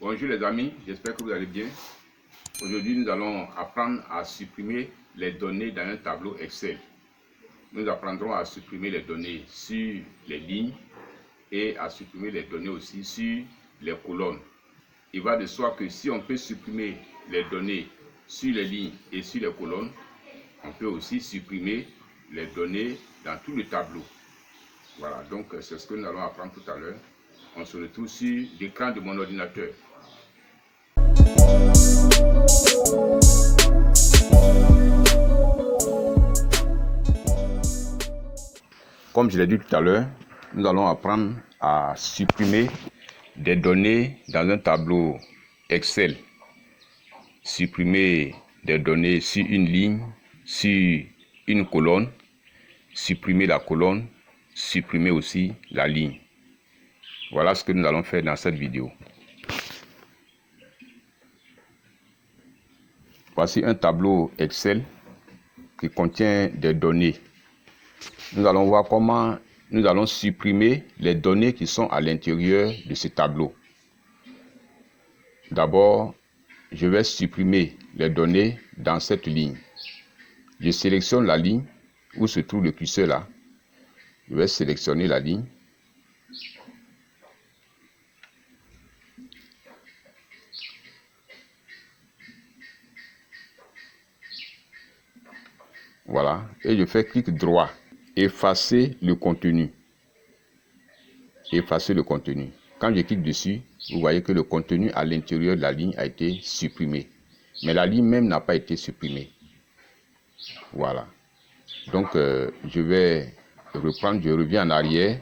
Bonjour les amis, j'espère que vous allez bien. Aujourd'hui, nous allons apprendre à supprimer les données dans un tableau Excel. Nous apprendrons à supprimer les données sur les lignes et à supprimer les données aussi sur les colonnes. Il va de soi que si on peut supprimer les données sur les lignes et sur les colonnes, on peut aussi supprimer les données dans tout le tableau. Voilà, donc c'est ce que nous allons apprendre tout à l'heure. On se retrouve sur l'écran de mon ordinateur. Comme je l'ai dit tout à l'heure, nous allons apprendre à supprimer des données dans un tableau Excel. Supprimer des données sur une ligne, sur une colonne, supprimer la colonne, supprimer aussi la ligne. Voilà ce que nous allons faire dans cette vidéo. Voici un tableau Excel qui contient des données. Nous allons voir comment nous allons supprimer les données qui sont à l'intérieur de ce tableau. D'abord, je vais supprimer les données dans cette ligne. Je sélectionne la ligne où se trouve le curseur là. Je vais sélectionner la ligne. Voilà. Et je fais clic droit. Effacer le contenu. Effacer le contenu. Quand je clique dessus, vous voyez que le contenu à l'intérieur de la ligne a été supprimé. Mais la ligne même n'a pas été supprimée. Voilà. Donc, je vais reprendre, je reviens en arrière.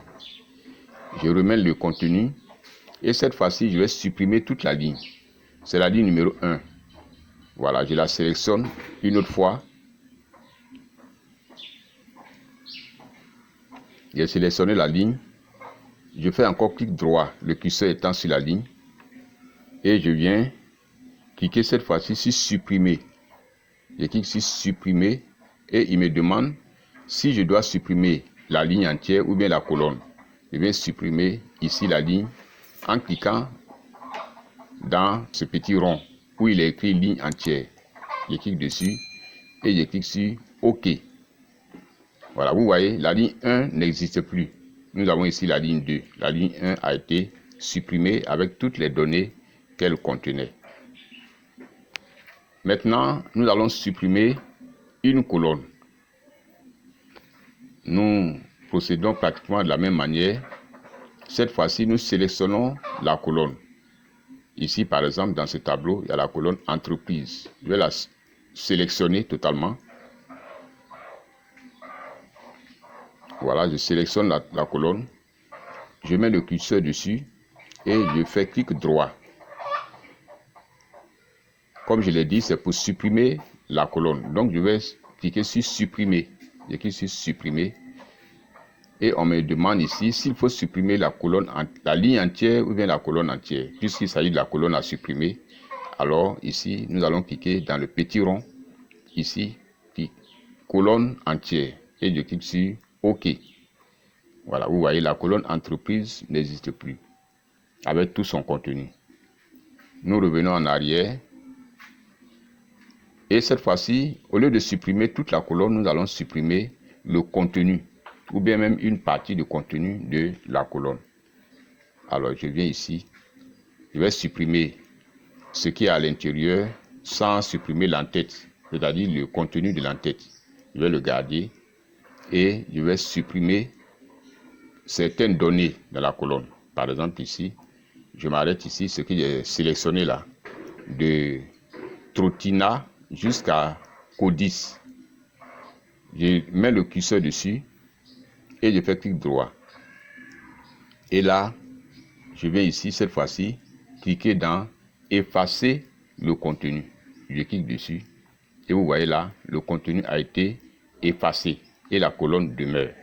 Je remets le contenu. Et cette fois-ci, je vais supprimer toute la ligne. C'est la ligne numéro 1. Voilà, je la sélectionne une autre fois. J'ai sélectionné la ligne. Je fais encore clic droit, le curseur étant sur la ligne. Et je viens cliquer cette fois-ci sur supprimer. Je clique sur supprimer et il me demande si je dois supprimer la ligne entière ou bien la colonne. Je vais supprimer ici la ligne en cliquant dans ce petit rond où il est écrit ligne entière. Je clique dessus et je clique sur OK. Voilà, vous voyez, la ligne 1 n'existe plus. Nous avons ici la ligne 2. La ligne 1 a été supprimée avec toutes les données qu'elle contenait. Maintenant, nous allons supprimer une colonne. Nous procédons pratiquement de la même manière. Cette fois-ci, nous sélectionnons la colonne. Ici, par exemple, dans ce tableau, il y a la colonne entreprise. Je vais la sélectionner totalement. Voilà, je sélectionne la colonne. Je mets le curseur dessus et je fais clic droit. Comme je l'ai dit, c'est pour supprimer la colonne. Donc, je vais cliquer sur supprimer. Je clique sur supprimer. Et on me demande ici s'il faut supprimer la colonne, la ligne entière ou bien la colonne entière. Puisqu'il s'agit de la colonne à supprimer, alors ici, nous allons cliquer dans le petit rond. Ici, colonne entière. Et je clique sur OK. Voilà, vous voyez, la colonne entreprise n'existe plus. Avec tout son contenu. Nous revenons en arrière. Et cette fois-ci, au lieu de supprimer toute la colonne, nous allons supprimer le contenu. Ou bien même une partie du contenu de la colonne. Alors, je viens ici. Je vais supprimer ce qui est à l'intérieur sans supprimer l'entête. C'est-à-dire le contenu de l'entête. Je vais le garder. Et je vais supprimer certaines données dans la colonne. Par exemple, ici, je m'arrête ici, ce que j'ai sélectionné là. De Trottina jusqu'à Codis. Je mets le curseur dessus. Et je fais clic droit. Et là, je vais ici, cette fois-ci, cliquer dans effacer le contenu. Je clique dessus. Et vous voyez là, le contenu a été effacé. Et la colonne demeure.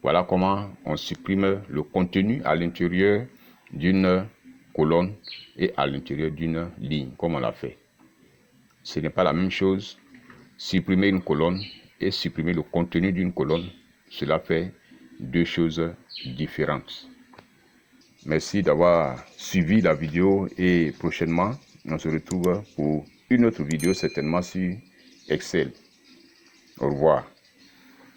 Voilà comment on supprime le contenu à l'intérieur d'une colonne et à l'intérieur d'une ligne, comme on l'a fait. Ce n'est pas la même chose. Supprimer une colonne et supprimer le contenu d'une colonne, cela fait deux choses différentes. Merci d'avoir suivi la vidéo et prochainement, on se retrouve pour une autre vidéo certainement sur Excel. Au revoir.